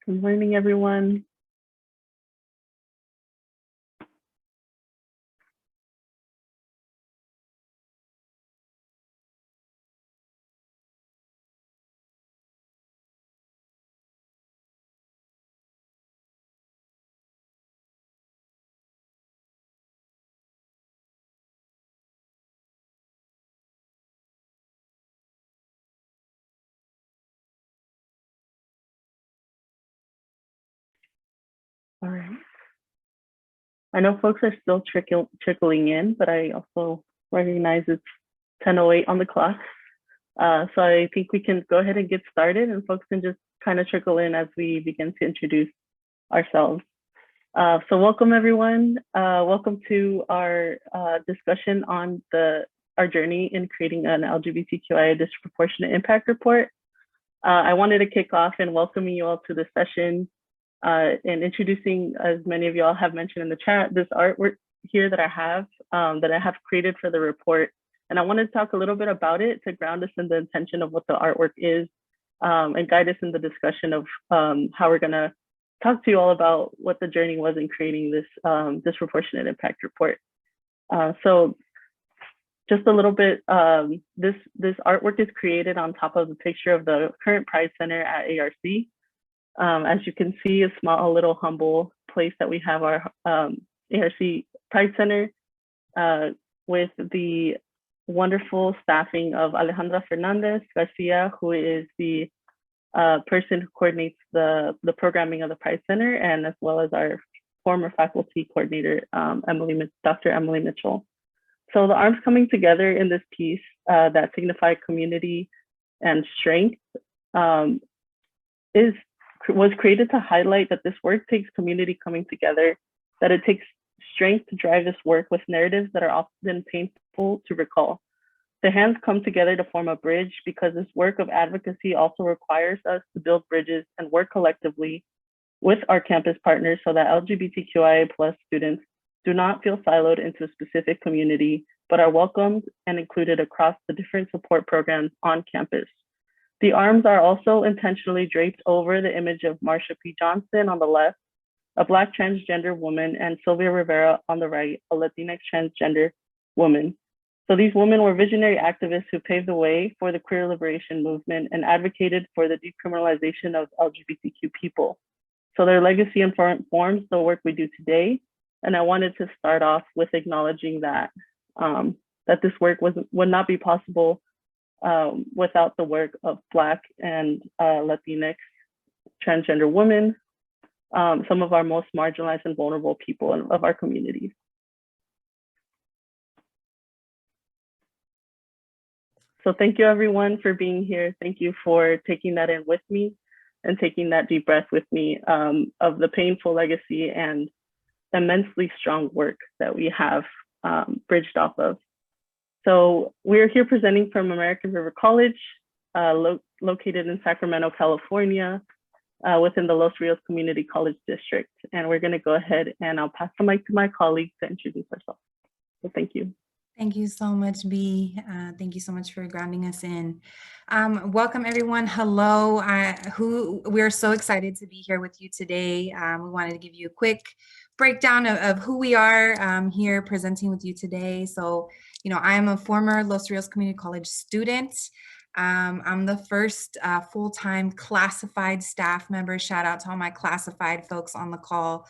Good morning, everyone. All right. I know folks are still trickling in, but I also recognize it's 10:08 on the clock. So I think we can go ahead and get started, and folks can just kind of trickle in as we begin to introduce ourselves. So welcome, everyone. Welcome to our discussion on our journey in creating an LGBTQIA disproportionate impact report. I wanted to kick off and welcoming you all to the session and introducing, as many of y'all have mentioned in the chat, this artwork here that I have created for the report. And I wanted to talk a little bit about it to ground us in the intention of what the artwork is and guide us in the discussion of how we're gonna talk to you all about what the journey was in creating this disproportionate impact report. So just a little bit, this artwork is created on top of the picture of the current Pride Center at ARC. As you can see, a small, little humble place that we have our ARC Pride Center with the wonderful staffing of Alejandra Fernandez Garcia, who is the person who coordinates the programming of the Pride Center, and as well as our former faculty coordinator, Dr. Emily Mitchell. So the arms coming together in this piece that signify community and strength was created to highlight that this work takes community coming together, that it takes strength to drive this work with narratives that are often painful to recall. The hands come together to form a bridge because this work of advocacy also requires us to build bridges and work collectively with our campus partners so that LGBTQIA+ students do not feel siloed into a specific community, but are welcomed and included across the different support programs on campus. The arms are also intentionally draped over the image of Marsha P. Johnson on the left, a Black transgender woman, and Sylvia Rivera on the right, a Latinx transgender woman. So these women were visionary activists who paved the way for the queer liberation movement and advocated for the decriminalization of LGBTQ people. So their legacy informs the work we do today. And I wanted to start off with acknowledging that, that this work would not be possible without the work of Black and Latinx transgender women, some of our most marginalized and vulnerable people of our communities. So thank you everyone for being here. Thank you for taking that in with me and taking that deep breath with me of the painful legacy and immensely strong work that we have bridged off of. So we're here presenting from American River College, located in Sacramento, California, within the Los Rios Community College District. And we're gonna go ahead and I'll pass the mic to my colleague to introduce ourselves. So thank you. Thank you so much, B. Thank you so much for grounding us in. Welcome everyone, hello. We're so excited to be here with you today. We wanted to give you a quick breakdown of who we are here presenting with you today. So, I am a former Los Rios Community College student. I'm the first full-time classified staff member. Shout out to all my classified folks on the call,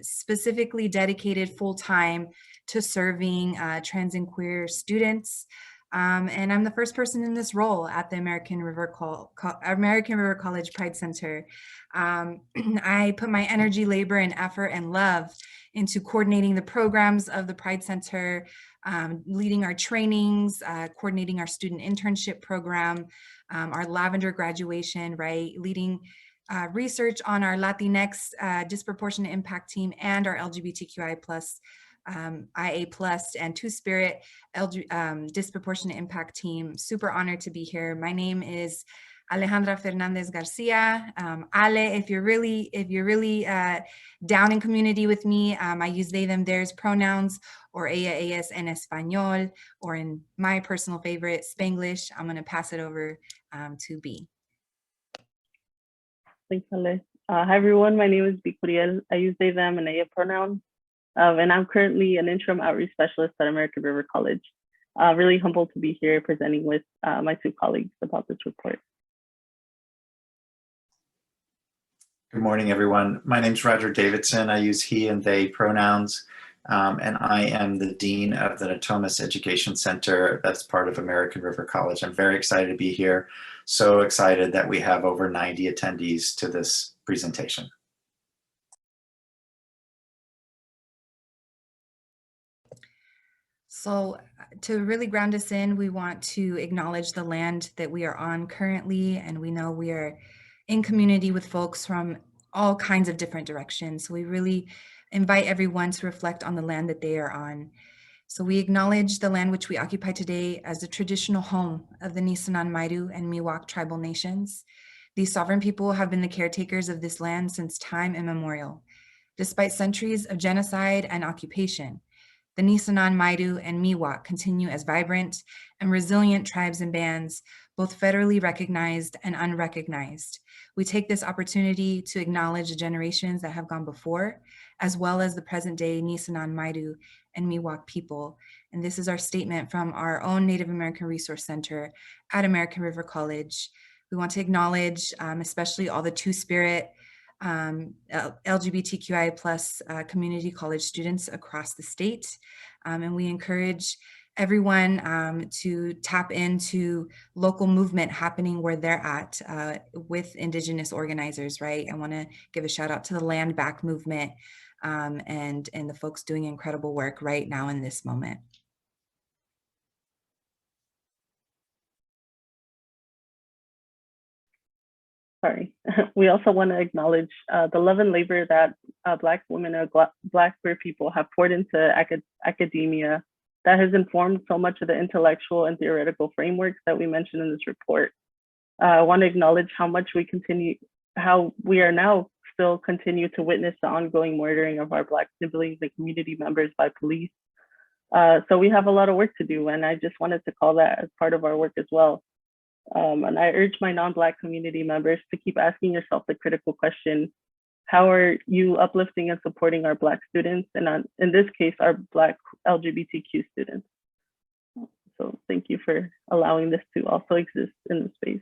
specifically dedicated full-time to serving trans and queer students. And I'm the first person in this role at the American River College Pride Center. I put my energy, labor, and effort and love into coordinating the programs of the Pride Center, leading our trainings, coordinating our student internship program, our Lavender graduation, right? Leading research on our Latinx disproportionate impact team and our LGBTQI+, IA+ and Two-Spirit disproportionate impact team. Super honored to be here. My name is Alejandra Fernandez Garcia. Ale, if you're really down in community with me, I use they, them, theirs pronouns, or ella, ellas en español, or in my personal favorite, Spanglish. I'm gonna pass it over to B. Thanks, Ale. Hi, everyone. My name is Bicuriel. I use they, them, and they pronouns. And I'm currently an interim outreach specialist at American River College. Really humbled to be here presenting with my two colleagues about this report. Good morning, everyone. My name is Roger Davidson. I use he and they pronouns, and I am the Dean of the Natomas Education Center that's part of American River College. I'm very excited to be here. So excited that we have over 90 attendees to this presentation. So to really ground us in, we want to acknowledge the land that we are on currently, and we know we are in community with folks from all kinds of different directions. So we really invite everyone to reflect on the land that they are on. So we acknowledge the land which we occupy today as the traditional home of the Nisenan, Maidu, and Miwok tribal nations. These sovereign people have been the caretakers of this land since time immemorial. Despite centuries of genocide and occupation, the Nisenan, Maidu, and Miwok continue as vibrant and resilient tribes and bands, both federally recognized and unrecognized. We take this opportunity to acknowledge the generations that have gone before, as well as the present day Nisenan, Maidu, and Miwok people. And this is our statement from our own Native American Resource Center at American River College. We want to acknowledge especially all the Two-Spirit, LGBTQIA plus community college students across the state. And we encourage everyone to tap into local movement happening where they're at with Indigenous organizers, right? I want to give a shout out to the Land Back movement and the folks doing incredible work right now in this moment. Sorry. We also want to acknowledge the love and labor that Black women and Black queer people have poured into academia that has informed so much of the intellectual and theoretical frameworks that we mentioned in this report. I want to acknowledge how we are now still continue to witness the ongoing murdering of our Black siblings and community members by police. So we have a lot of work to do, and I just wanted to call that as part of our work as well. And I urge my non-Black community members to keep asking yourself the critical question: how are you uplifting and supporting our Black students, and in this case, our Black LGBTQ students? So thank you for allowing this to also exist in the space.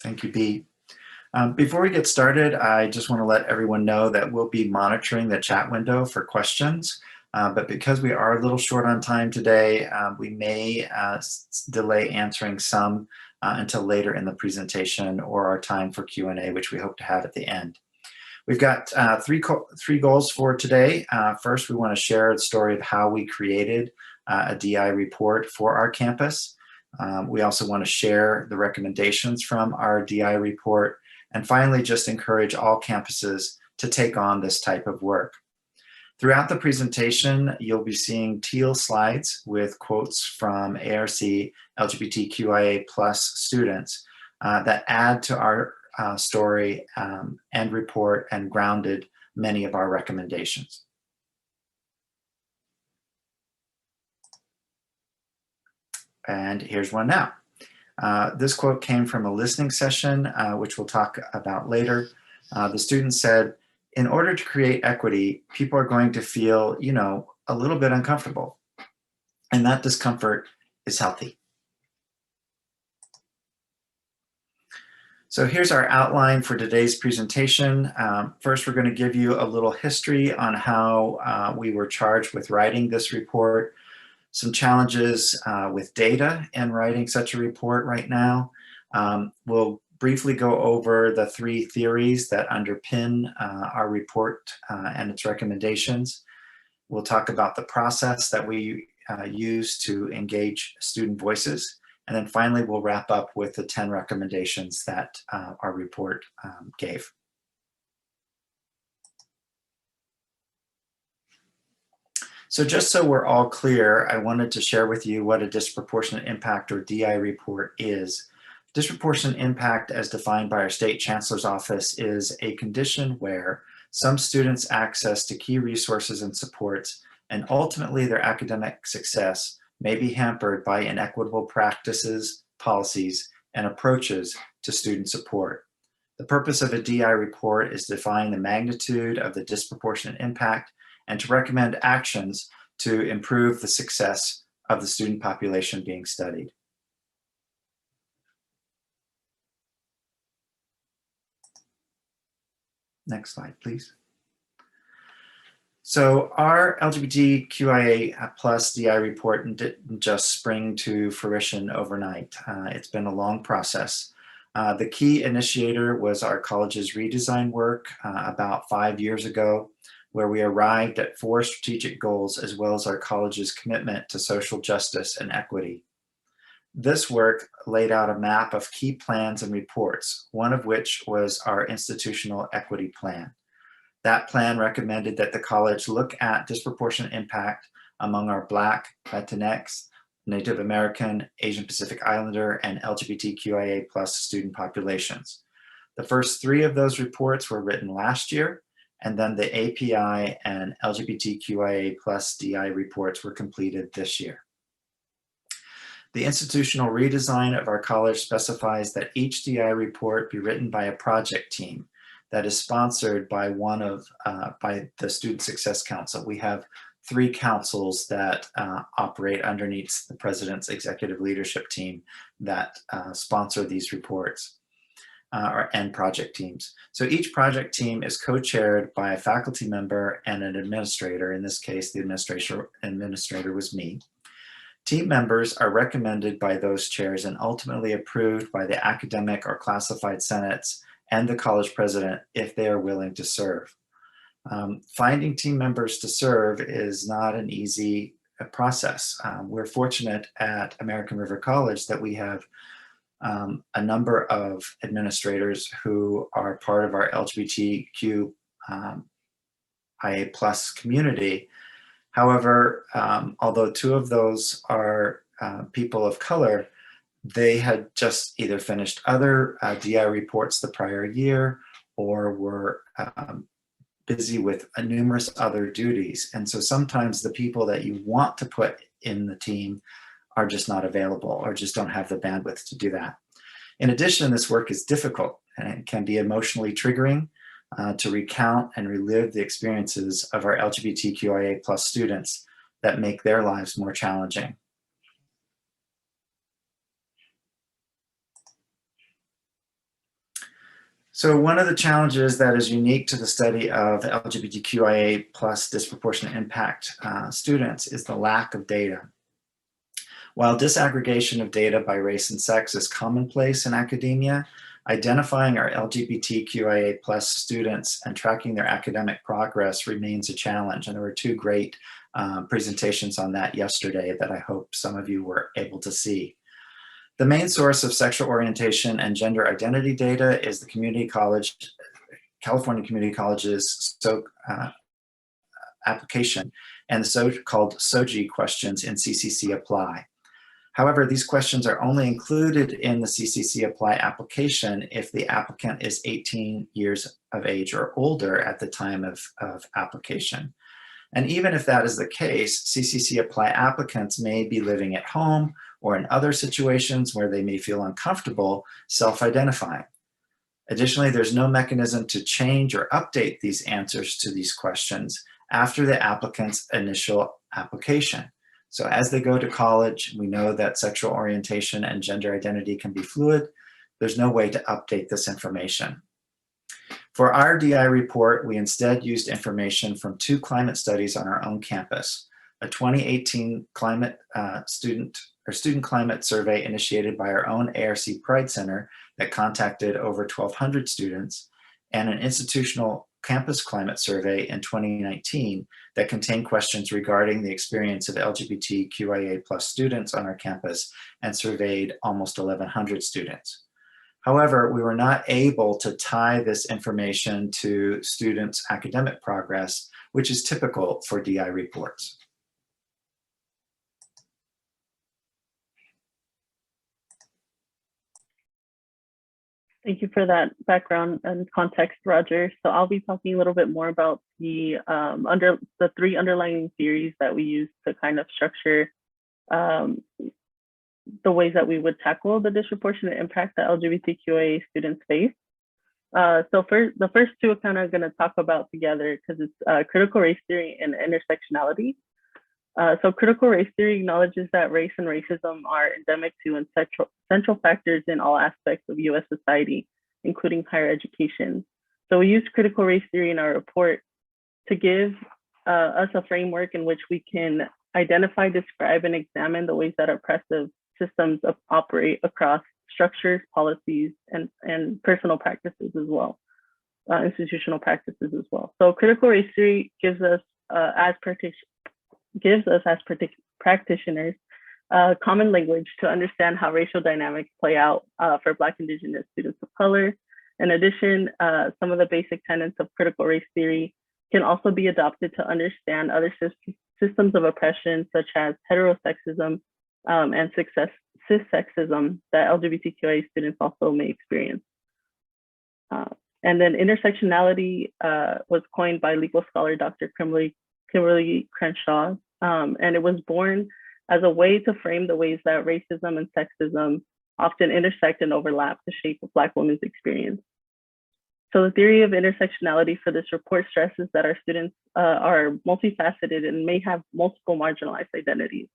Thank you, Bea. Before we get started, I just want to let everyone know that we'll be monitoring the chat window for questions. But because we are a little short on time today, we may delay answering some until later in the presentation or our time for Q&A, which we hope to have at the end. We've got three goals for today. First, we want to share the story of how we created a DI report for our campus. We also want to share the recommendations from our DI report. And finally, just encourage all campuses to take on this type of work. Throughout the presentation, you'll be seeing teal slides with quotes from ARC LGBTQIA plus students that add to our story and report and grounded many of our recommendations. And here's one now. This quote came from a listening session, which we'll talk about later. The student said, "In order to create equity, people are going to feel, a little bit uncomfortable. And that discomfort is healthy." So here's our outline for today's presentation. First, we're going to give you a little history on how we were charged with writing this report, some challenges with data and writing such a report right now. We'll briefly go over the three theories that underpin our report and its recommendations. We'll talk about the process that we use to engage student voices. And then finally, we'll wrap up with the 10 recommendations that our report gave. So just so we're all clear, I wanted to share with you what a disproportionate impact or DI report is. Disproportionate impact, as defined by our state chancellor's office, is a condition where some students' access to key resources and supports, and ultimately their academic success, may be hampered by inequitable practices, policies, and approaches to student support. The purpose of a DI report is to define the magnitude of the disproportionate impact and to recommend actions to improve the success of the student population being studied. Next slide, please. So our LGBTQIA plus DI report didn't just spring to fruition overnight. It's been a long process. The key initiator was our college's redesign work about 5 years ago, where we arrived at 4 strategic goals as well as our college's commitment to social justice and equity. This work laid out a map of key plans and reports, one of which was our institutional equity plan. That plan recommended that the college look at disproportionate impact among our Black, Latinx, Native American, Asian Pacific Islander, and LGBTQIA plus student populations. The first 3 of those reports were written last year, and then the API and LGBTQIA plus DI reports were completed this year. The institutional redesign of our college specifies that each DI report be written by a project team that is sponsored by by the Student Success Council. We have 3 councils that operate underneath the president's executive leadership team that sponsor these reports and project teams. So each project team is co-chaired by a faculty member and an administrator. In this case, the administrator was me. Team members are recommended by those chairs and ultimately approved by the academic or classified senates and the college president if they are willing to serve. Finding team members to serve is not an easy process. We're fortunate at American River College that we have a number of administrators who are part of our LGBTQIA plus community. However, although 2 of those are people of color, they had just either finished other DI reports the prior year or were busy with numerous other duties. And so sometimes the people that you want to put in the team are just not available or just don't have the bandwidth to do that. In addition, this work is difficult and it can be emotionally triggering to recount and relive the experiences of our LGBTQIA plus students that make their lives more challenging. So one of the challenges that is unique to the study of LGBTQIA plus disproportionate impact students is the lack of data. While disaggregation of data by race and sex is commonplace in academia, identifying our LGBTQIA plus students and tracking their academic progress remains a challenge. And there were 2 great presentations on that yesterday that I hope some of you were able to see. The main source of sexual orientation and gender identity data is the California Community College's application and the so-called SOGI questions in CCC Apply. However, these questions are only included in the CCC Apply application if the applicant is 18 years of age or older at the time of application. And even if that is the case, CCC Apply applicants may be living at home or in other situations where they may feel uncomfortable self-identifying. Additionally, there's no mechanism to change or update these answers to these questions after the applicant's initial application. So as they go to college, we know that sexual orientation and gender identity can be fluid. There's no way to update this information. For our DI report, we instead used information from 2 climate studies on our own campus, a 2018 student climate survey initiated by our own ARC Pride Center that contacted over 1,200 students, and an institutional campus climate survey in 2019 that contained questions regarding the experience of LGBTQIA plus students on our campus and surveyed almost 1,100 students. However, we were not able to tie this information to students' academic progress, which is typical for DI reports. Thank you for that background and context, Roger. So I'll be talking a little bit more about the 3 underlying theories that we use to kind of structure the ways that we would tackle the disproportionate impact that LGBTQIA students face. So the first two are kind of going to talk about together because it's critical race theory and intersectionality. So critical race theory acknowledges that race and racism are endemic to and central factors in all aspects of US society, including higher education. So we use critical race theory in our report to give us a framework in which we can identify, describe, and examine the ways that oppressive systems operate across structures, policies, and personal practices as well, institutional practices as well. So critical race theory gives us as practitioners common language to understand how racial dynamics play out for Black, Indigenous students of color. In addition, some of the basic tenets of critical race theory can also be adopted to understand other systems of oppression, such as heterosexism and cissexism that LGBTQIA students also may experience. And then intersectionality was coined by legal scholar Dr. Kimberly Crenshaw, and it was born as a way to frame the ways that racism and sexism often intersect and overlap to shape Black women's experience. So the theory of intersectionality for this report stresses that our students are multifaceted and may have multiple marginalized identities.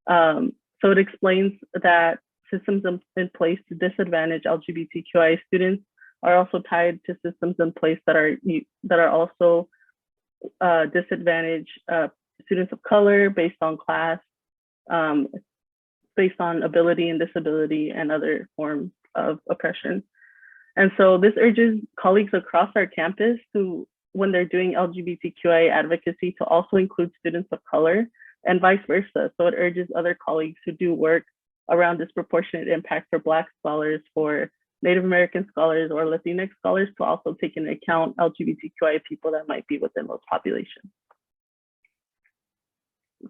So it explains that systems in place to disadvantage LGBTQIA students are also tied to systems in place that are also disadvantage students of color based on class, based on ability and disability and other forms of oppression. And so this urges colleagues across our campus who, when they're doing LGBTQIA advocacy, to also include students of color and vice versa. So it urges other colleagues who do work around disproportionate impact for Black scholars, for Native American scholars, or Latinx scholars to also take into account LGBTQIA people that might be within those populations.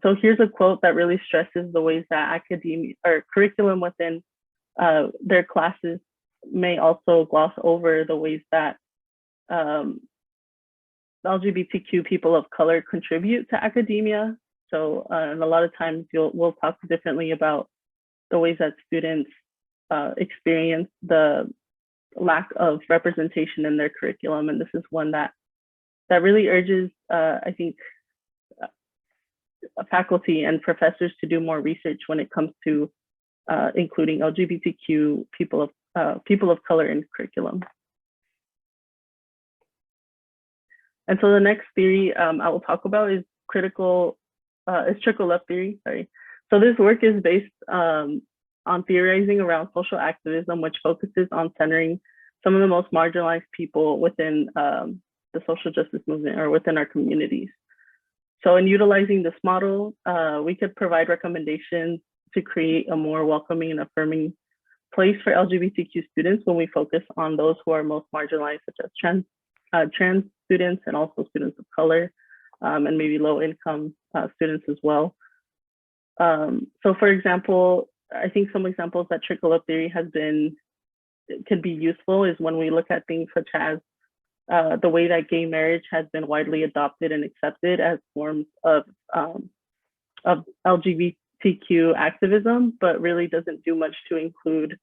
So here's a quote that really stresses the ways that academia or curriculum within their classes may also gloss over the ways that LGBTQ people of color contribute to academia. So and a lot of times we'll talk differently about the ways that students experience the lack of representation in their curriculum. And this is one that really urges, I think, faculty and professors to do more research when it comes to including LGBTQ people of color in curriculum. And so the next theory I will talk about is trickle up theory. Sorry. So this work is based on theorizing around social activism, which focuses on centering some of the most marginalized people within the social justice movement or within our communities. So in utilizing this model, we could provide recommendations to create a more welcoming and affirming place for LGBTQ students when we focus on those who are most marginalized, such as trans students and also students of color, and maybe low income students as well. So for example, I think some examples that trickle up theory could be useful is when we look at things such as the way that gay marriage has been widely adopted and accepted as forms of LGBTQ activism, but really doesn't do much to include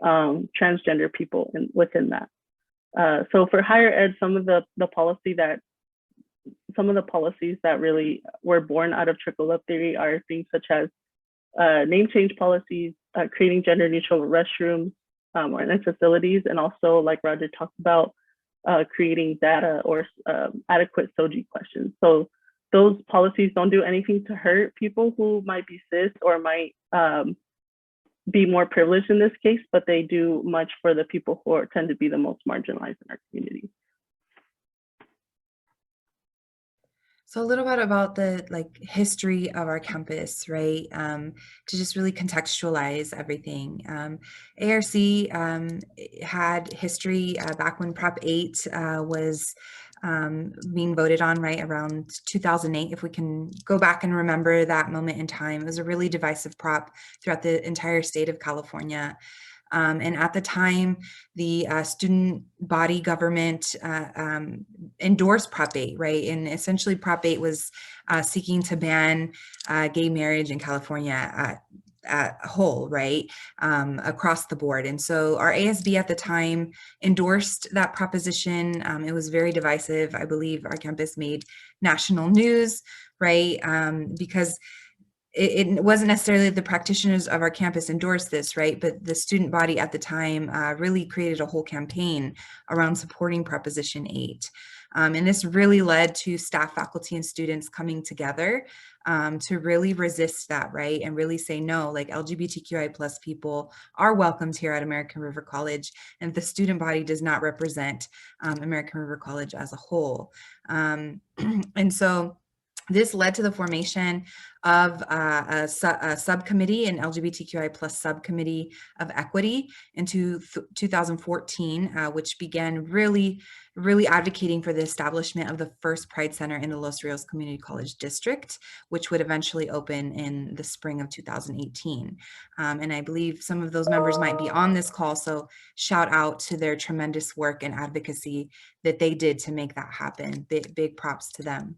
transgender people within that. So for higher ed, some of the policies that really were born out of trickle up theory are things such as name change policies, creating gender neutral restrooms in facilities, and also, like Roger talked about, creating data or adequate SOGI questions. So those policies don't do anything to hurt people who might be cis or might be more privileged in this case, but they do much for the people who tend to be the most marginalized in our community. So a little bit about the history of our campus, right? To just really contextualize everything. ARC had history back when Prop 8 was being voted on, right, around 2008. If we can go back and remember that moment in time, it was a really divisive prop throughout the entire state of California. And at the time, the student body government endorsed Prop 8, right? And essentially Prop 8 was seeking to ban gay marriage in California. whole, right, across the board. And so our ASB at the time endorsed that proposition. It was very divisive. I believe our campus made national news, right, because it wasn't necessarily the practitioners of our campus endorsed this, right? But the student body at the time really created a whole campaign around supporting Proposition 8. And this really led to staff, faculty, and students coming together to really resist that, right? And really say, no, like LGBTQI plus people are welcomed here at American River College, and the student body does not represent American River College as a whole. And so this led to the formation of a subcommittee, an LGBTQI plus subcommittee of equity into 2014, which began really advocating for the establishment of the first Pride Center in the Los Rios Community College District, which would eventually open in the spring of 2018. And I believe some of those members might be on this call, so shout out to their tremendous work and advocacy that they did to make that happen. Big props to them.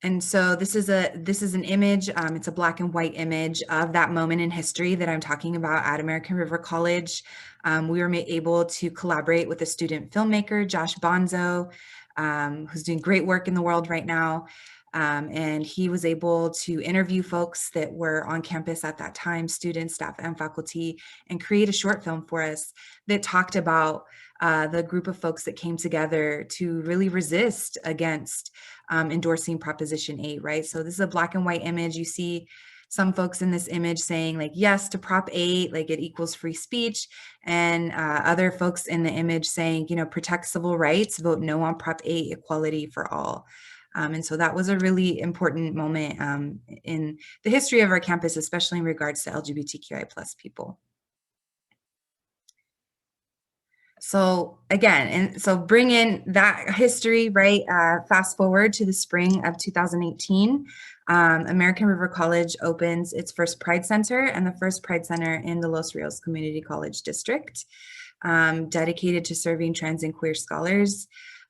And so this is an image, it's a black and white image of that moment in history that I'm talking about at American River College. We were able to collaborate with a student filmmaker, Josh Bonzo, who's doing great work in the world right now. And he was able to interview folks that were on campus at that time, students, staff, and faculty, and create a short film for us that talked about the group of folks that came together to really resist against endorsing Proposition 8, right? So this is a black and white image. You see some folks in this image saying like, yes to Prop 8, like it equals free speech. And other folks in the image saying, you know, protect civil rights, vote no on Prop 8, equality for all. And so that was a really important moment in the history of our campus, especially in regards to LGBTQI plus people. So again, and so bring in that history, right? Fast forward to the spring of 2018, American River College opens its first Pride Center, and the first Pride Center in the Los Rios Community College District, dedicated to serving trans and queer scholars.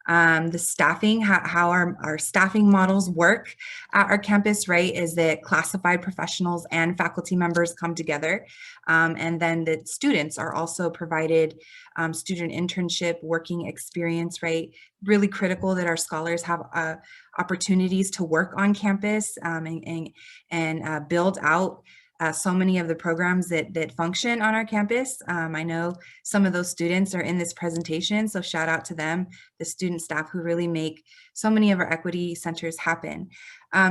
The staffing, how our staffing models work at our campus, right, is that classified professionals and faculty members come together. And then the students are also provided student internship, working experience, right? Really critical that our scholars have opportunities to work on campus and build out so many of the programs that function on our campus. I know some of those students are in this presentation, so shout out to them, the student staff who really make so many of our equity centers happen.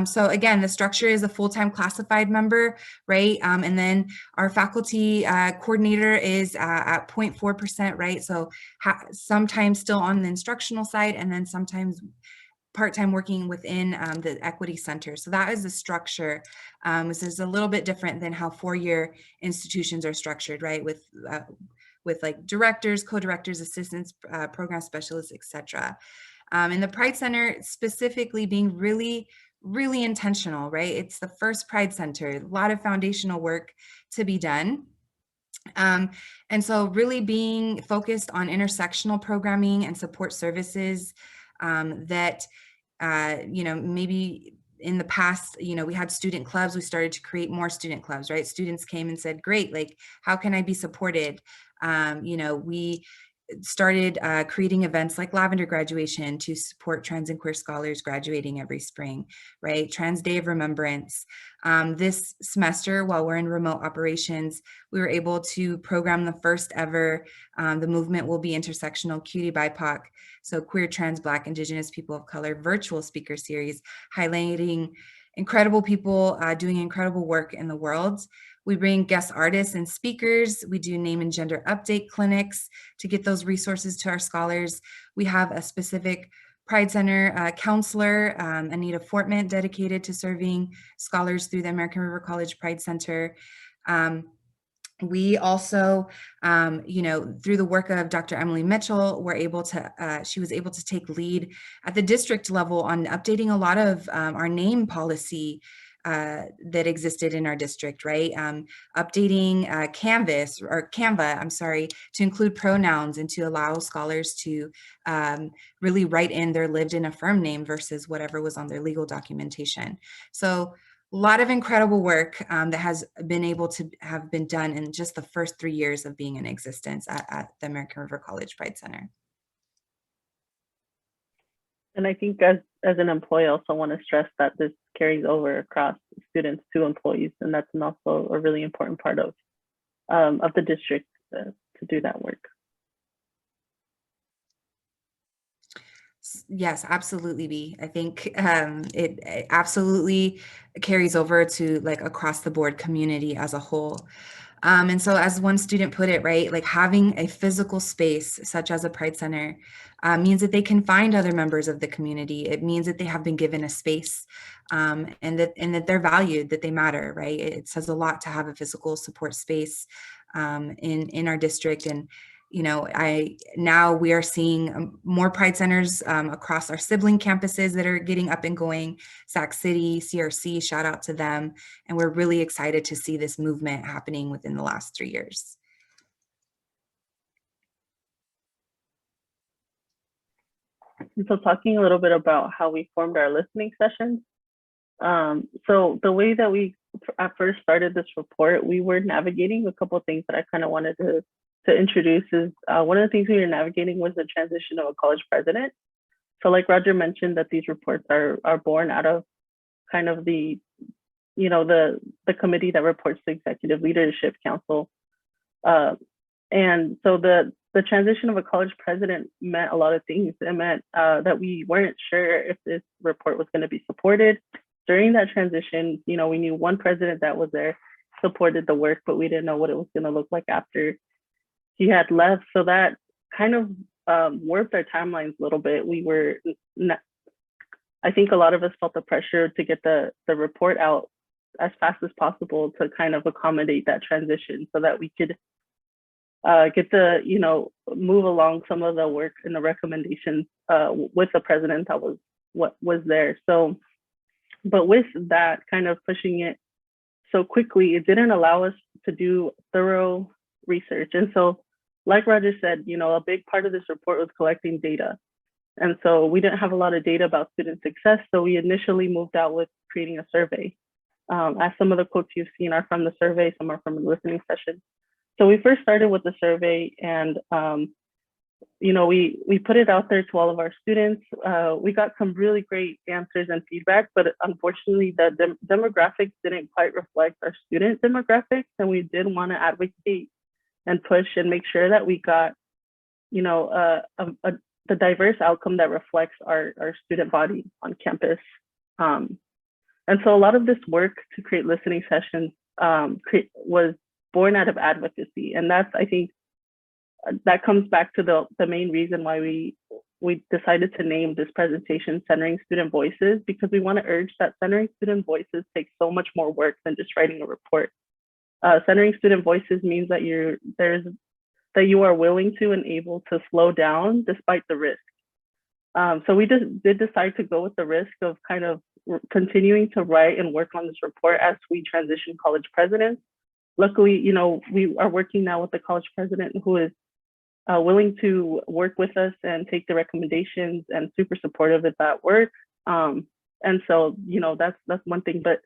So again, the structure is a full-time classified member, right? And then our faculty coordinator is at 0.4%, right? So sometimes still on the instructional side, and then sometimes part-time working within the equity center. So that is the structure. This is a little bit different than how four-year institutions are structured, right? With like directors, co-directors, assistants, program specialists, etc. And the Pride Center specifically being really intentional, right? It's the first Pride Center, a lot of foundational work to be done. And so really being focused on intersectional programming and support services that you know, maybe in the past, you know, we had student clubs, we started to create more student clubs, right? Students came and said, great, like, how can I be supported? You know, we started creating events like Lavender Graduation to support trans and queer scholars graduating every spring, right? Trans Day of Remembrance. This semester, while we're in remote operations, we were able to program the first ever, the movement will be intersectional cutie BIPOC, so queer, trans, Black, Indigenous people of color virtual speaker series, highlighting incredible people doing incredible work in the world. We bring guest artists and speakers. We do name and gender update clinics to get those resources to our scholars. We have a specific Pride Center counselor, Anita Fortman, dedicated to serving scholars through the American River College Pride Center. We also, you know, through the work of Dr. Emily Mitchell, she was able to take lead at the district level on updating a lot of our name policy that existed in our district, right? Updating Canva, I'm sorry, to include pronouns and to allow scholars to really write in their lived and affirmed name versus whatever was on their legal documentation. So A lot of incredible work that has been able to have been done in just the first 3 years of being in existence at the American River College Pride Center. And I think as an employee, I also want to stress that this carries over across students to employees, and that's also a really important part of the district to do that work. Yes, absolutely, B. I think it absolutely carries over to like across the board community as a whole. And so as one student put it, right, like having a physical space such as a Pride Center means that they can find other members of the community. It means that they have been given a space and that they're valued, that they matter, right? It says a lot to have a physical support space in our district. And you know, now we are seeing more Pride Centers across our sibling campuses that are getting up and going. Sac City, CRC, shout out to them. And we're really excited to see this movement happening within the last 3 years. And so talking a little bit about how we formed our listening sessions. So the way that we at first started this report, we were navigating a couple of things that I kind of wanted to introduce is one of the things we were navigating was the transition of a college president. So like Roger mentioned that these reports are born out of kind of the, you know, the committee that reports to Executive Leadership Council. And so the transition of a college president meant a lot of things. It meant that we weren't sure if this report was going to be supported. During that transition, you know, we knew one president that was there supported the work, but we didn't know what it was going to look like after he had left. So that kind of warped our timelines a little bit. We were not, I think a lot of us felt the pressure to get the report out as fast as possible to kind of accommodate that transition so that we could get the, you know, move along some of the work and the recommendations with the president that was what was there. So, but with that kind of pushing it so quickly, it didn't allow us to do thorough research. And so, like Roger said, you know, a big part of this report was collecting data. And so we didn't have a lot of data about student success. So we initially moved out with creating a survey. As some of the quotes you've seen are from the survey, some are from the listening session. So we first started with the survey and, you know, we put it out there to all of our students. We got some really great answers and feedback, but unfortunately the demographics didn't quite reflect our student demographics. And we did want to advocate and push and make sure that we got, you know, the diverse outcome that reflects our student body on campus. And so a lot of this work to create listening sessions was born out of advocacy. And that's, I think, that comes back to the main reason why we decided to name this presentation Centering Student Voices, because we want to urge that centering student voices takes so much more work than just writing a report. Centering student voices means that you are willing to and able to slow down despite the risk. So we did decide to go with the risk of kind of continuing to write and work on this report as we transition college presidents. Luckily, you know, we are working now with the college president who is willing to work with us and take the recommendations and super supportive of that work. And so, you know, that's one thing. But,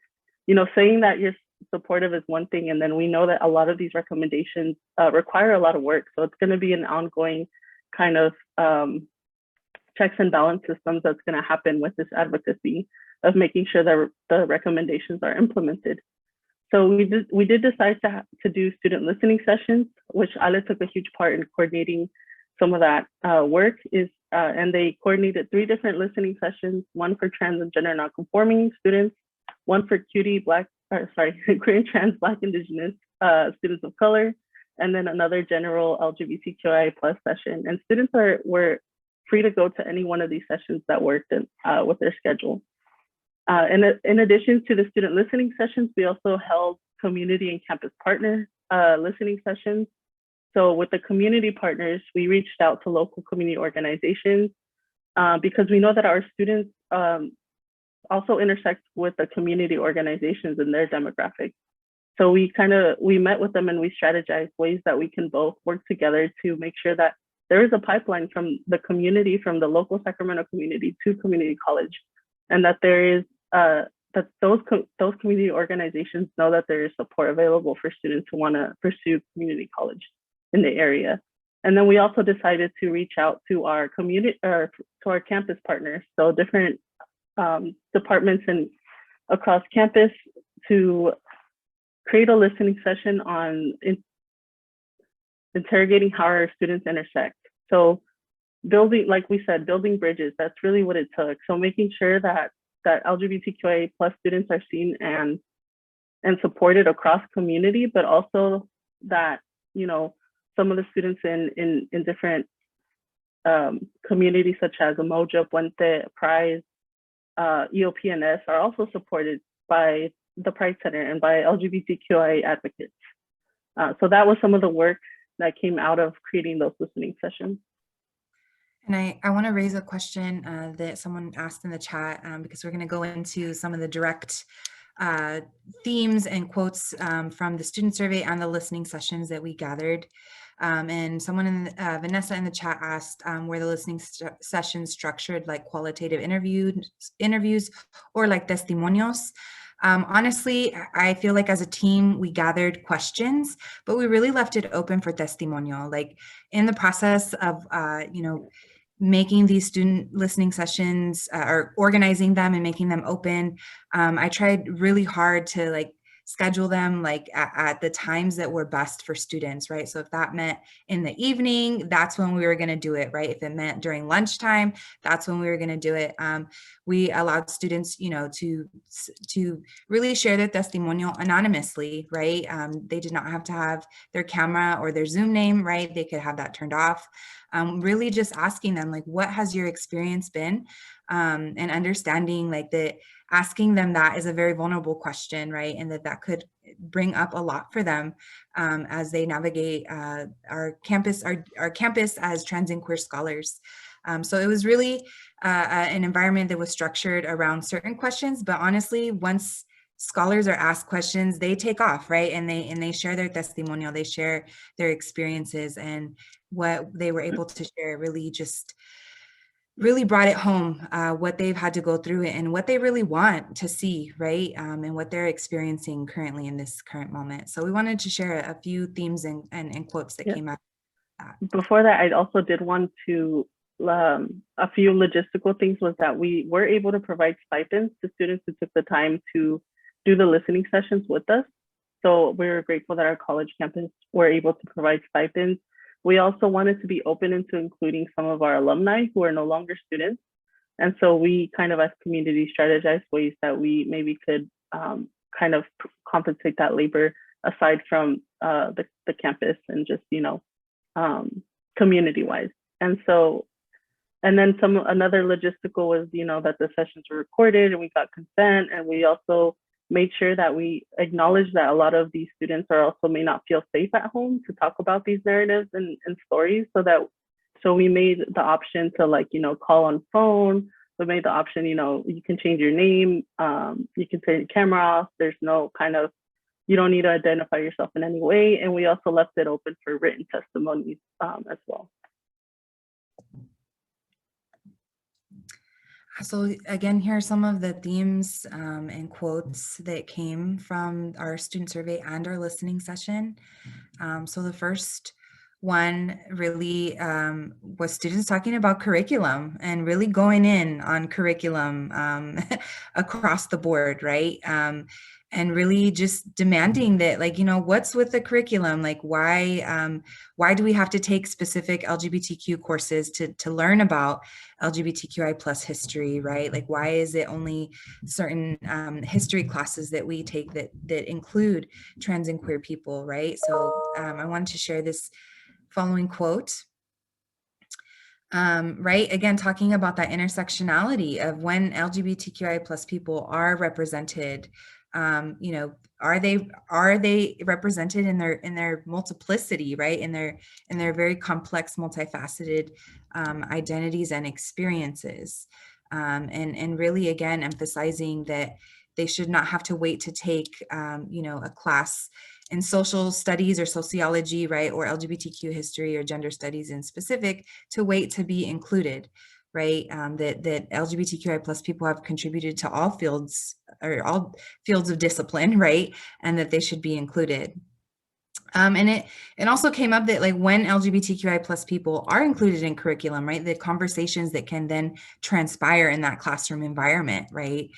you know, saying that you're supportive is one thing, and then we know that a lot of these recommendations require a lot of work. So it's going to be an ongoing kind of checks and balance systems that's going to happen with this advocacy of making sure that the recommendations are implemented. So we did decide to do student listening sessions, which Ale took a huge part in coordinating some of that work. And they coordinated 3 different listening sessions: one for trans and gender nonconforming students, one for queer, trans, Black, Indigenous students of color, and then another general LGBTQIA+ session. And students were free to go to any one of these sessions that worked with their schedule. And in addition to the student listening sessions, we also held community and campus partner listening sessions. So with the community partners, we reached out to local community organizations because we know that our students also intersect with the community organizations and their demographics. So we met with them and we strategized ways that we can both work together to make sure that there is a pipeline from the community, from the local Sacramento community to community college, and that there is that those community organizations know that there is support available for students who want to pursue community college in the area. And then we also decided to reach out to our community or to our campus partners, so different departments and across campus, to create a listening session on interrogating how our students intersect. So building, like we said, building bridges, that's really what it took. So making sure that LGBTQIA plus students are seen and supported across community, but also that, you know, some of the students in different communities such as Umoja, Puente, Prize, EOPNS are also supported by the Pride Center and by LGBTQIA advocates. So that was some of the work that came out of creating those listening sessions. And I want to raise a question that someone asked in the chat, because we're going to go into some of the direct themes and quotes from the student survey and the listening sessions that we gathered. And someone, Vanessa in the chat asked, were the listening sessions structured like qualitative interviews or like testimonios? Honestly, I feel like as a team, we gathered questions, but we really left it open for testimonio. Like in the process of, you know, making these student listening sessions or organizing them and making them open, I tried really hard to like schedule them like at the times that were best for students, right? So if that meant in the evening, that's when we were going to do it, right? If it meant during lunchtime, that's when we were going to do it. We allowed students, you know, to really share their testimonial anonymously, right? They did not have to have their camera or their Zoom name, right? They could have that turned off. Really just asking them like, what has your experience been? And understanding like that asking them that is a very vulnerable question, right? And that could bring up a lot for them as they navigate our campus as trans and queer scholars. So it was really an environment that was structured around certain questions, but honestly, once scholars are asked questions, they take off, right? And they share their testimonial, they share their experiences, and what they were able to share really brought it home, what they've had to go through and what they really want to see, right? And what they're experiencing currently in this current moment. So we wanted to share a few themes and quotes that came out of that. Before that, I also did want to, a few logistical things was that we were able to provide stipends to students who took the time to do the listening sessions with us. So we were grateful that our college campus were able to provide stipends. We also wanted to be open into including some of our alumni who are no longer students. And so we kind of as community strategized ways that we maybe could kind of compensate that labor aside from the campus and just, you know, community-wise. And so, and then another logistical was, you know, that the sessions were recorded and we got consent, and we also made sure that we acknowledge that a lot of these students are also may not feel safe at home to talk about these narratives and stories. So we made the option to, like, you know, call on phone. We made the option, you know, you can change your name, you can turn your camera off. There's no kind of, you don't need to identify yourself in any way. And we also left it open for written testimonies as well. So again, here are some of the themes and quotes that came from our student survey and our listening session. So the first one really was students talking about curriculum and really going in on curriculum across the board, right? And really just demanding that, like, you know, what's with the curriculum? Like, why do we have to take specific LGBTQ courses to learn about LGBTQI plus history, right? Like, why is it only certain history classes that we take that include trans and queer people, right? So I wanted to share this following quote. Right, again, talking about that intersectionality of when LGBTQI plus people are represented, you know, are they represented in their multiplicity, right? In their very complex, multifaceted identities and experiences, and really, again, emphasizing that they should not have to wait to take, you know, a class in social studies or sociology, right, or LGBTQ history or gender studies in specific to wait to be included, right? That LGBTQI plus people have contributed to all fields of discipline, right? And that they should be included. And it also came up that like when LGBTQI plus people are included in curriculum, right, the conversations that can then transpire in that classroom environment, right,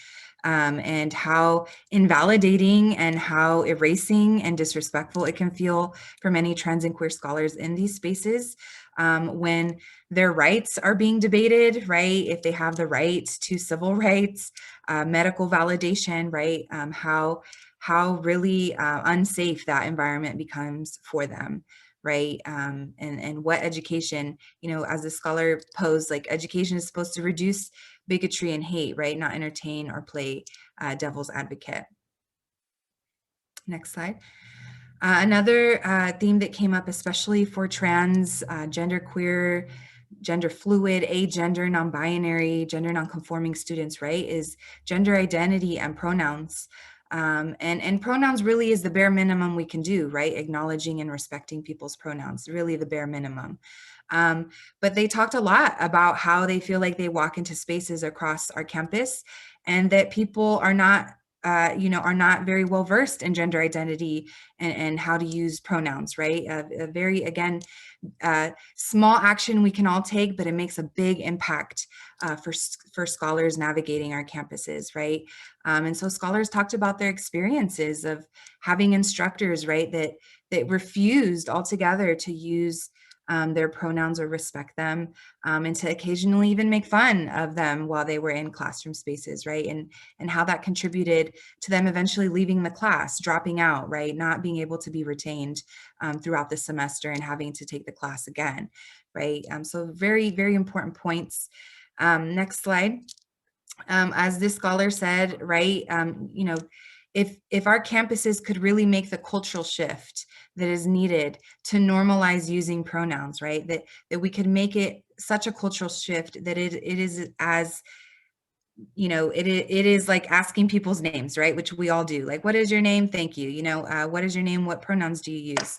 and how invalidating and how erasing and disrespectful it can feel for many trans and queer scholars in these spaces when their rights are being debated, right, if they have the right to civil rights, medical validation, right, how really unsafe that environment becomes for them, right? And what education, as the scholar posed, like education is supposed to reduce bigotry and hate, right? Not entertain or play devil's advocate. Next slide. Another theme that came up, especially for trans, genderqueer, gender fluid, agender, non-binary, gender non-conforming students, right, is gender identity and pronouns. And pronouns really is the bare minimum we can do, right? Acknowledging and respecting people's pronouns, really the bare minimum. But they talked a lot about how they feel like they walk into spaces across our campus and that people are not are not very well versed in gender identity and how to use pronouns, right? A very, again, small action we can all take, but it makes a big impact for scholars navigating our campuses, right? And so scholars talked about their experiences of having instructors, right, that refused altogether to use their pronouns or respect them, and to occasionally even make fun of them while they were in classroom spaces, right? And how that contributed to them eventually leaving the class, dropping out, right? Not being able to be retained throughout the semester and having to take the class again, right? So very, very important points. Next slide. As this scholar said, right, if our campuses could really make the cultural shift that is needed to normalize using pronouns, right, that we could make it such a cultural shift that it is as, it is like asking people's names, right, which we all do. Like, what is your name? Thank you. What is your name? What pronouns do you use?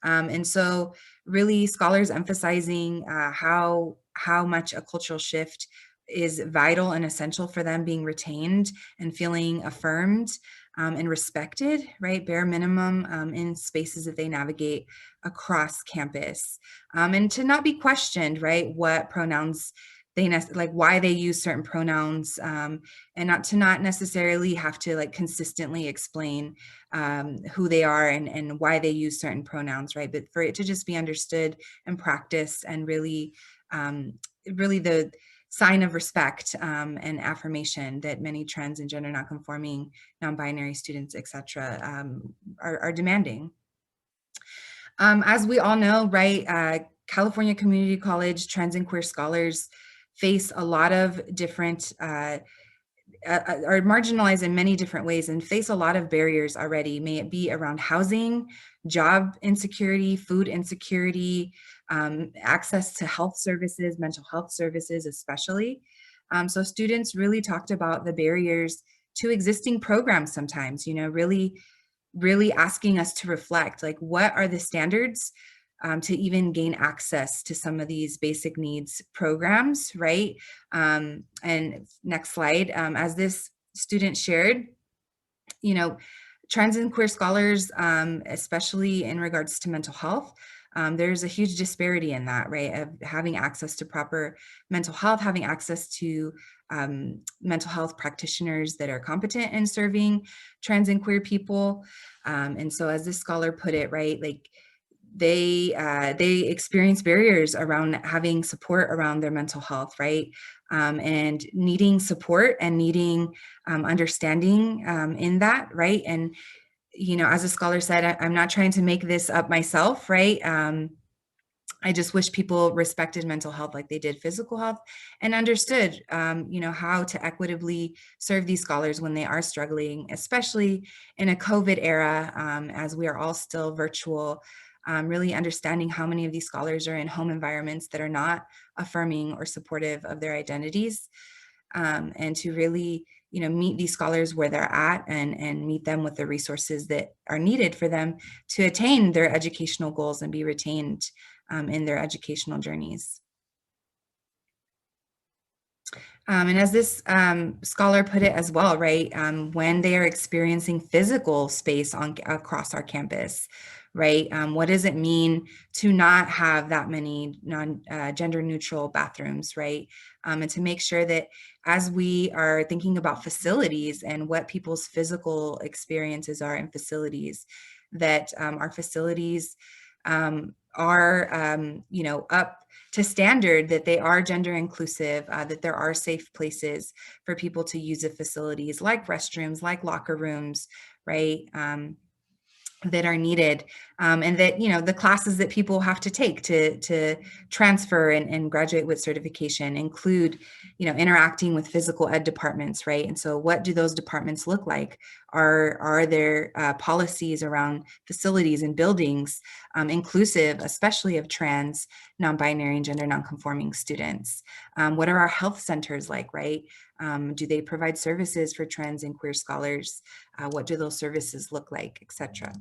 And so really scholars emphasizing how much a cultural shift is vital and essential for them being retained and feeling affirmed and respected, right? Bare minimum in spaces that they navigate across campus. And to not be questioned, right? What pronouns like why they use certain pronouns, and not necessarily have to like consistently explain who they are and why they use certain pronouns, right? But for it to just be understood and practiced and really, really the sign of respect and affirmation that many trans and gender nonconforming, non-binary students, et cetera, are demanding. As we all know, right, California Community College trans and queer scholars face a lot of different, are marginalized in many different ways and face a lot of barriers already, may it be around housing, job insecurity, food insecurity, access to health services, mental health services especially. So students really talked about the barriers to existing programs sometimes, really asking us to reflect, like, what are the standards to even gain access to some of these basic needs programs, right? And next slide, as this student shared, trans and queer scholars, especially in regards to mental health, there's a huge disparity in that, right? Of having access to proper mental health, having access to mental health practitioners that are competent in serving trans and queer people. And so as this scholar put it, right, like they experience barriers around having support around their mental health, right? And needing support and needing understanding in that, right? And, as a scholar said, I'm not trying to make this up myself, right? I just wish people respected mental health like they did physical health and understood, how to equitably serve these scholars when they are struggling, especially in a COVID era, as we are all still virtual, really understanding how many of these scholars are in home environments that are not affirming or supportive of their identities, and to really, meet these scholars where they're at and meet them with the resources that are needed for them to attain their educational goals and be retained in their educational journeys. And as this scholar put it as well, right, when they are experiencing physical space across our campus, right, what does it mean to not have that many gender neutral bathrooms, right, and to make sure that as we are thinking about facilities and what people's physical experiences are in facilities, that our facilities are, up to standard, that they are gender inclusive, that there are safe places for people to use the facilities like restrooms, like locker rooms, right? That are needed, and that, the classes that people have to take to transfer and graduate with certification include, interacting with physical ed departments, right? And so what do those departments look like? Are there policies around facilities and buildings inclusive, especially of trans, non-binary, and gender non-conforming students? What are our health centers like, right? Do they provide services for trans and queer scholars? What do those services look like, et cetera?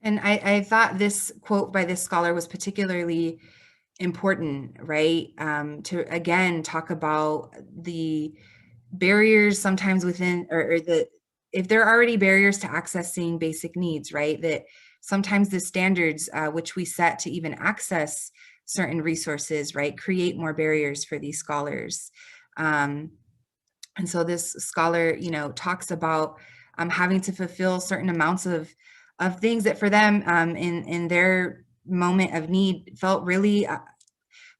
And I thought this quote by this scholar was particularly important, right? To again talk about the barriers sometimes within, or the, if there are already barriers to accessing basic needs, right? That sometimes the standards which we set to even access certain resources, right, create more barriers for these scholars. And so this scholar, talks about having to fulfill certain amounts of things that for them in their moment of need felt really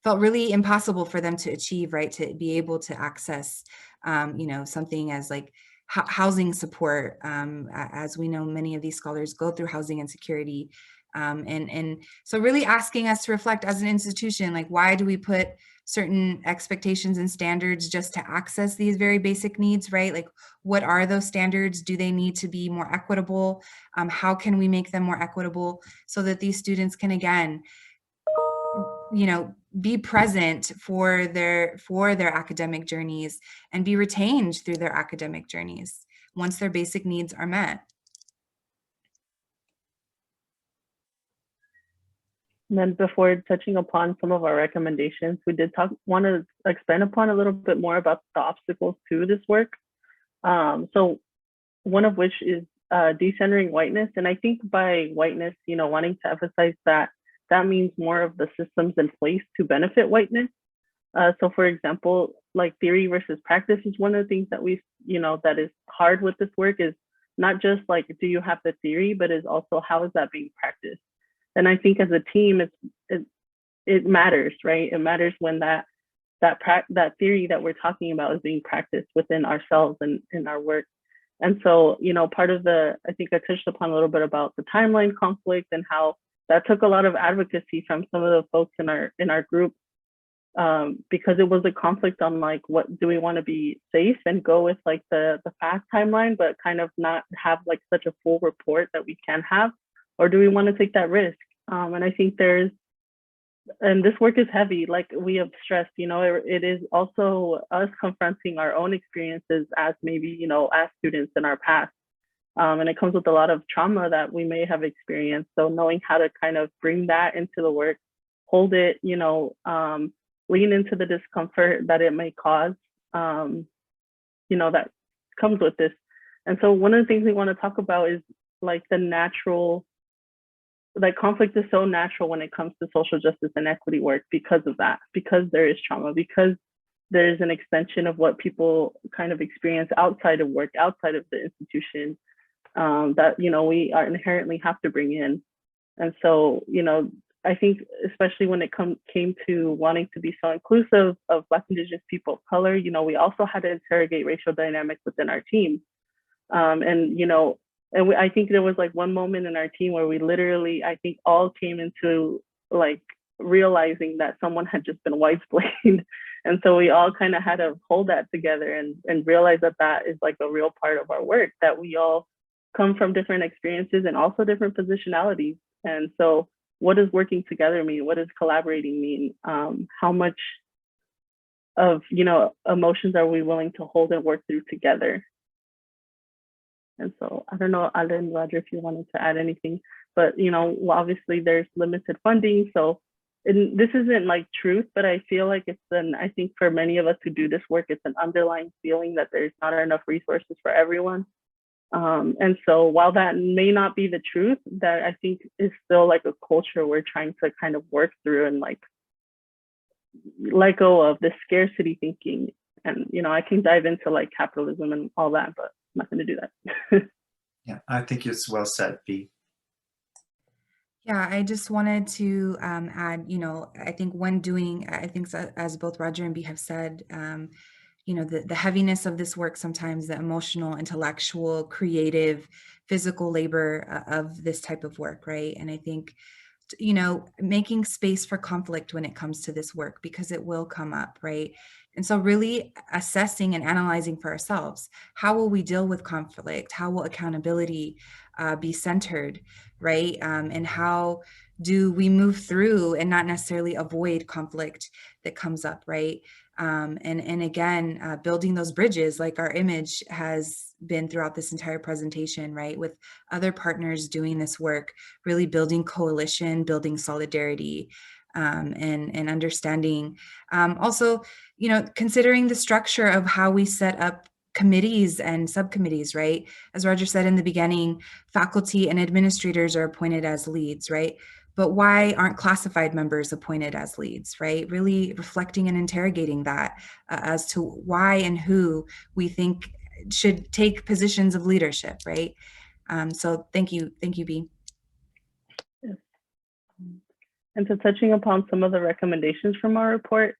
impossible for them to achieve, right? To be able to access, something as like housing support, as we know, many of these scholars go through housing insecurity. And so really asking us to reflect as an institution, like, why do we put certain expectations and standards just to access these very basic needs, right? Like, what are those standards? Do they need to be more equitable? How can we make them more equitable so that these students can, again, be present for their academic journeys and be retained through their academic journeys once their basic needs are met? And then before touching upon some of our recommendations, we did want to expand upon a little bit more about the obstacles to this work. So one of which is decentering whiteness. And I think by whiteness, wanting to emphasize that means more of the systems in place to benefit whiteness. So for example, like theory versus practice is one of the things that that is hard with this work, is not just like, do you have the theory, but is also how is that being practiced? And I think as a team, it matters, right? It matters when that theory that we're talking about is being practiced within ourselves and in our work. And so, part of I think I touched upon a little bit about the timeline conflict and how that took a lot of advocacy from some of the folks in our group, because it was a conflict on like, what do we want to be safe and go with like the fast timeline, but kind of not have like such a full report that we can have, or do we want to take that risk? And I think and this work is heavy, like we have stressed, it is also us confronting our own experiences as maybe, as students in our past. And it comes with a lot of trauma that we may have experienced. So knowing how to kind of bring that into the work, hold it, lean into the discomfort that it may cause, that comes with this. And so one of the things we want to talk about is like the natural, like conflict is so natural when it comes to social justice and equity work because of that, because there is trauma, because there is an extension of what people kind of experience outside of work, outside of the institution, that, we are inherently have to bring in. And so, I think especially when it came to wanting to be so inclusive of Black, Indigenous people of color, we also had to interrogate racial dynamics within our team. I think there was like one moment in our team where we literally, I think, all came into like realizing that someone had just been white explained. And so we all kind of had to hold that together and realize that is like a real part of our work, that we all come from different experiences and also different positionalities. And so what does working together mean? What does collaborating mean? How much of, emotions are we willing to hold and work through together? And so I don't know, Alan, Roger, if you wanted to add anything, but obviously there's limited funding. So and this isn't like truth, but I feel like I think for many of us who do this work, it's an underlying feeling that there's not enough resources for everyone. And so while that may not be the truth, that I think is still like a culture we're trying to kind of work through and like let go of the scarcity thinking. And, I can dive into like capitalism and all that, but I'm not going to do that. Yeah, I think it's well said, V. Yeah, I just wanted to add, I think as both Roger and B have said, the heaviness of this work sometimes, the emotional, intellectual, creative, physical labor of this type of work, right? And I think, making space for conflict when it comes to this work, because it will come up, right? And so really assessing and analyzing for ourselves, how will we deal with conflict? How will accountability be centered, right? And how do we move through and not necessarily avoid conflict that comes up, right? And again, building those bridges, like our image has been throughout this entire presentation, right? With other partners doing this work, really building coalition, building solidarity, and understanding. Also, considering the structure of how we set up committees and subcommittees, right? As Roger said in the beginning, faculty and administrators are appointed as leads, right? But why aren't classified members appointed as leads, right? Really reflecting and interrogating that as to why and who we think should take positions of leadership, right? So thank you, B. Yes. And so touching upon some of the recommendations from our report.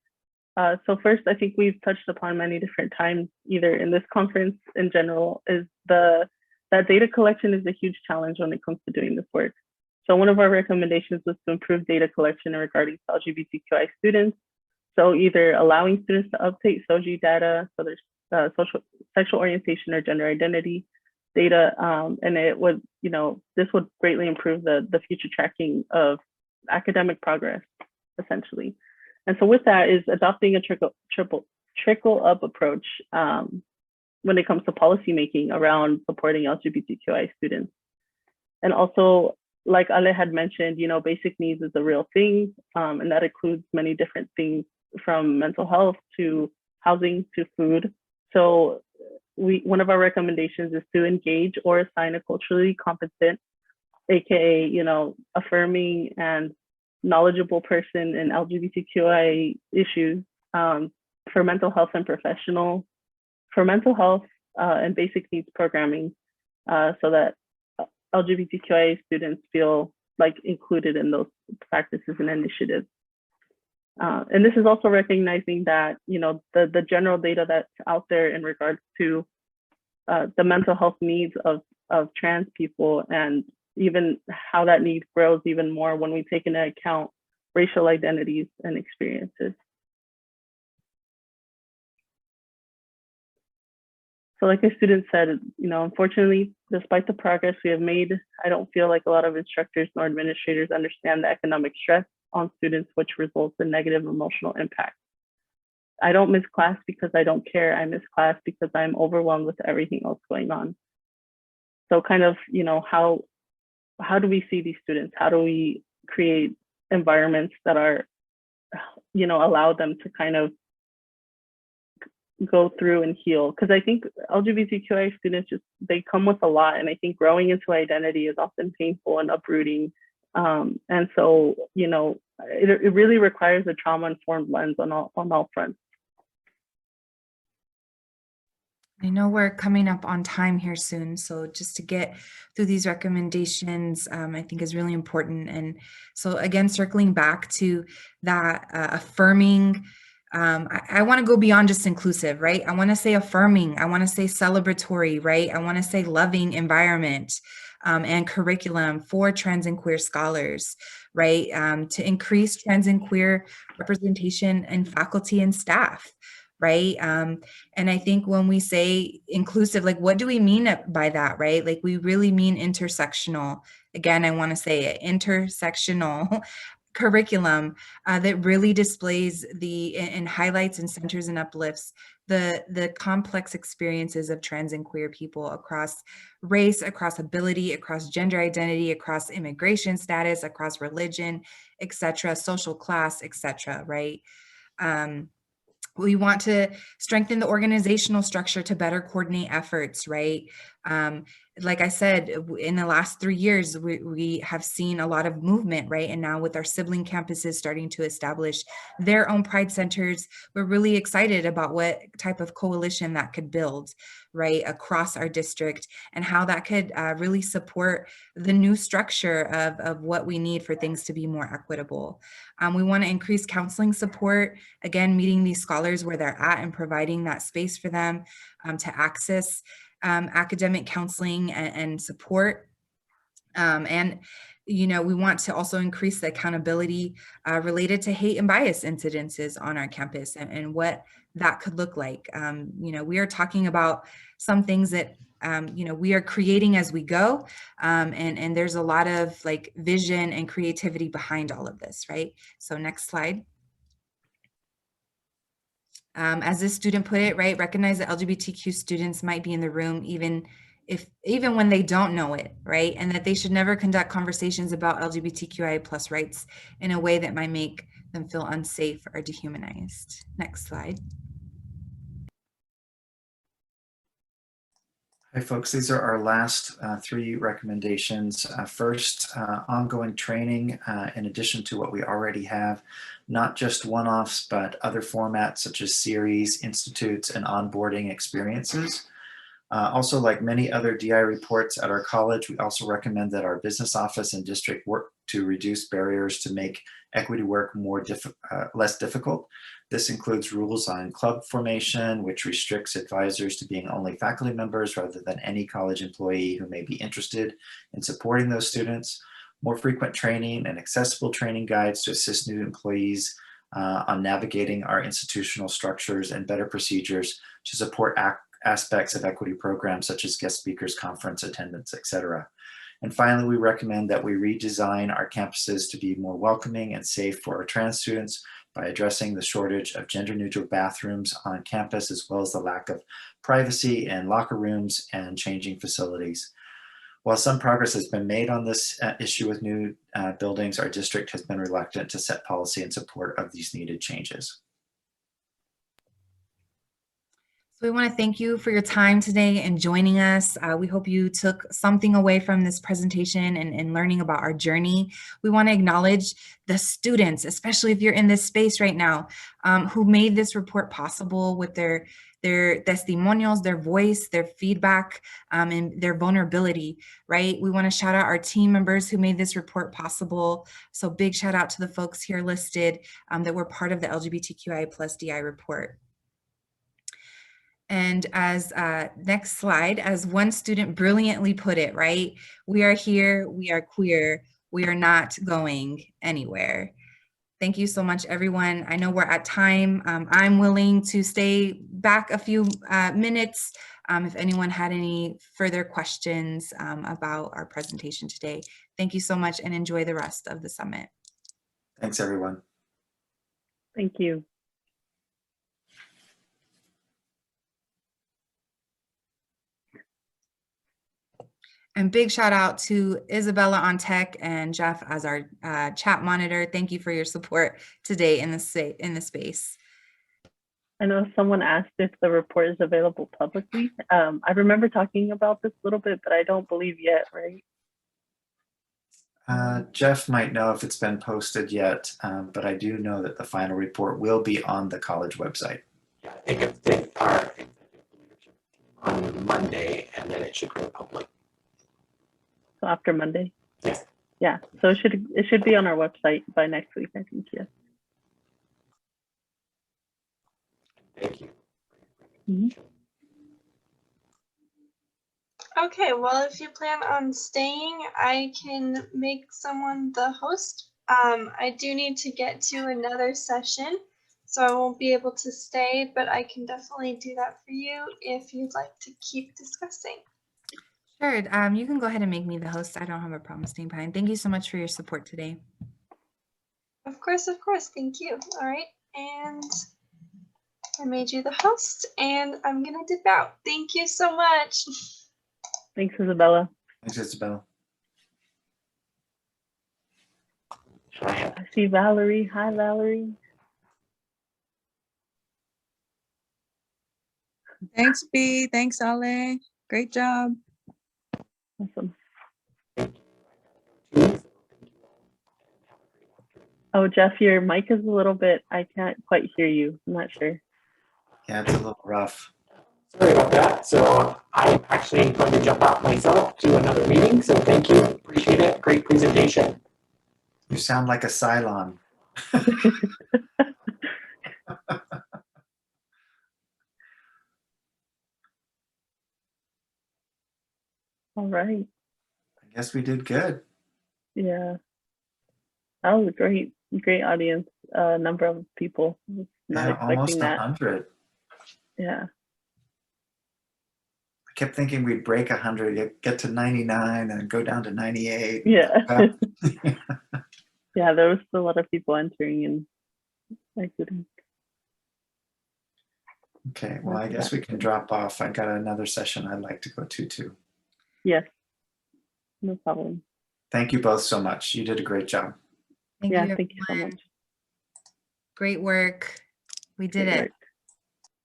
So first, I think we've touched upon many different times, either in this conference in general, is that data collection is a huge challenge when it comes to doing this work. So one of our recommendations was to improve data collection regarding LGBTQI students. So either allowing students to update SOGI data, so there's sexual orientation or gender identity data, and it would, this would greatly improve the future tracking of academic progress, essentially. And so with that is adopting a trickle up approach when it comes to policymaking around supporting LGBTQI students. And also, like Ale had mentioned, basic needs is a real thing, and that includes many different things from mental health to housing to food. So one of our recommendations is to engage or assign a culturally competent, aka, affirming and knowledgeable person in LGBTQI issues for mental health and and basic needs programming, so that LGBTQIA students feel like included in those practices and initiatives. And this is also recognizing that, the general data that's out there in regards to the mental health needs of trans people, and even how that need grows even more when we take into account racial identities and experiences. So like a student said, unfortunately, despite the progress we have made, I don't feel like a lot of instructors nor administrators understand the economic stress on students, which results in negative emotional impact. I don't miss class because I don't care. I miss class because I'm overwhelmed with everything else going on. So kind of, how do we see these students? How do we create environments that are, allow them to kind of go through and heal? Because I think LGBTQI students they come with a lot, and I think growing into identity is often painful and uprooting. And so, it really requires a trauma-informed lens on all fronts. I know we're coming up on time here soon, so just to get through these recommendations, I think is really important. And so again, circling back to that affirming, I want to go beyond just inclusive, right? I want to say affirming, I want to say celebratory, right? I want to say loving environment and curriculum for trans and queer scholars, right? To increase trans and queer representation in faculty and staff, right? And I think when we say inclusive, like, what do we mean by that, right? Like, we really mean intersectional. Again, I want to say it, intersectional curriculum that really displays and highlights and centers and uplifts the complex experiences of trans and queer people across race, across ability, across gender identity, across immigration status, across religion, etc., social class, etc., right? We want to strengthen the organizational structure to better coordinate efforts, right? Like I said, in the last 3 years, we have seen a lot of movement, right? And now with our sibling campuses starting to establish their own pride centers, we're really excited about what type of coalition that could build, right, across our district, and how that could really support the new structure of what we need for things to be more equitable. We want to increase counseling support, again, meeting these scholars where they're at and providing that space for them to access academic counseling and support. And, you know, we want to also increase the accountability related to hate and bias incidences on our campus and what that could look like. You know, we are talking about some things that you know, we are creating as we go. And there's a lot of like vision and creativity behind all of this, right? So next slide. As this student put it, right, recognize that LGBTQ students might be in the room even when they don't know it, right? And that they should never conduct conversations about LGBTQIA plus rights in a way that might make them feel unsafe or dehumanized. Next slide. Hi, folks. These are our last 3 recommendations. First, ongoing training in addition to what we already have, not just one-offs, but other formats such as series, institutes, and onboarding experiences. Also, like many other DI reports at our college, we also recommend that our business office and district work to reduce barriers to make equity work less difficult. This includes rules on club formation, which restricts advisors to being only faculty members rather than any college employee who may be interested in supporting those students. More frequent training and accessible training guides to assist new employees on navigating our institutional structures, and better procedures to support aspects of equity programs such as guest speakers, conference attendance, etc. And finally, we recommend that we redesign our campuses to be more welcoming and safe for our trans students by addressing the shortage of gender-neutral bathrooms on campus, as well as the lack of privacy in locker rooms and changing facilities. While some progress has been made on this issue with new buildings, our district has been reluctant to set policy in support of these needed changes. So we want to thank you for your time today and joining us. We hope you took something away from this presentation and learning about our journey. We want to acknowledge the students, especially if you're in this space right now, who made this report possible with their testimonials, their voice, their feedback, and their vulnerability, right? We want to shout out our team members who made this report possible. So big shout out to the folks here listed that were part of the LGBTQIA plus DI report. And as next slide, as one student brilliantly put it, right? We are here, we are queer, we are not going anywhere. Thank you so much, everyone. I know we're at time. I'm willing to stay back a few minutes if anyone had any further questions about our presentation today. Thank you so much and enjoy the rest of the summit. Thanks, everyone. Thank you. And big shout out to Isabella on tech and Jeff as our chat monitor. Thank you for your support today in the space. I know someone asked if the report is available publicly. I remember talking about this a little bit, but I don't believe yet, right? Jeff might know if it's been posted yet, but I do know that the final report will be on the college website. Yeah, I think it's our executive leadership team on Monday, and then it should go public. So after Monday? Yes. Yeah, so it should be on our website by next week, I think, yes. Thank you. Mm-hmm. Okay, well, if you plan on staying, I can make someone the host. I do need to get to another session, so I won't be able to stay, but I can definitely do that for you if you'd like to keep discussing. Sure, you can go ahead and make me the host. I don't have a problem staying behind. Thank you so much for your support today. Of course, of course. Thank you. All right. And I made you the host, and I'm going to dip out. Thank you so much. Thanks, Isabella. Thanks, Isabella. I see Valerie. Hi, Valerie. Thanks, B. Thanks, Ale. Great job. Awesome. Oh, Jeff, your mic is a little bit, I can't quite hear you. I'm not sure. Yeah, it's a little rough. Sorry about that. So I'm actually going to jump out myself to another meeting. So thank you. Appreciate it. Great presentation. You sound like a Cylon. All right. I guess we did good. Yeah. That was a great audience. Number of people. Was not Yeah, almost expecting that. 100. Yeah. I kept thinking we'd break 100, get to 99, and go down to 98. Yeah. Yeah, there was still a lot of people entering, and I couldn't. Okay, well, I guess we can drop off. I got another session I'd like to go to too. Yes. No problem. Thank you both so much. You did a great job. Thank Yeah, you, thank you so everyone. much. Great work. We did Great it.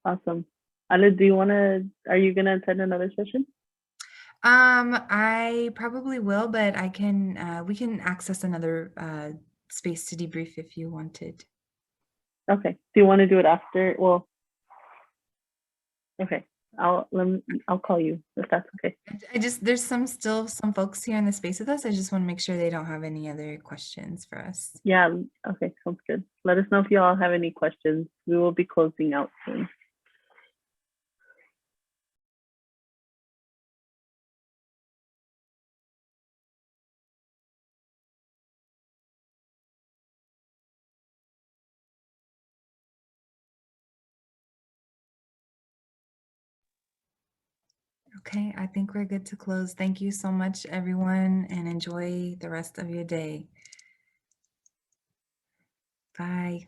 work. Awesome. Ale, are you gonna attend another session? I probably will, but we can access another space to debrief if you wanted. Okay. Do you want to do it after? Well, okay. I'll call you if that's okay. There's still some folks here in the space with us. I just want to make sure they don't have any other questions for us. Yeah. Okay. Sounds good. Let us know if you all have any questions. We will be closing out soon. Okay, I think we're good to close. Thank you so much, everyone, and enjoy the rest of your day. Bye.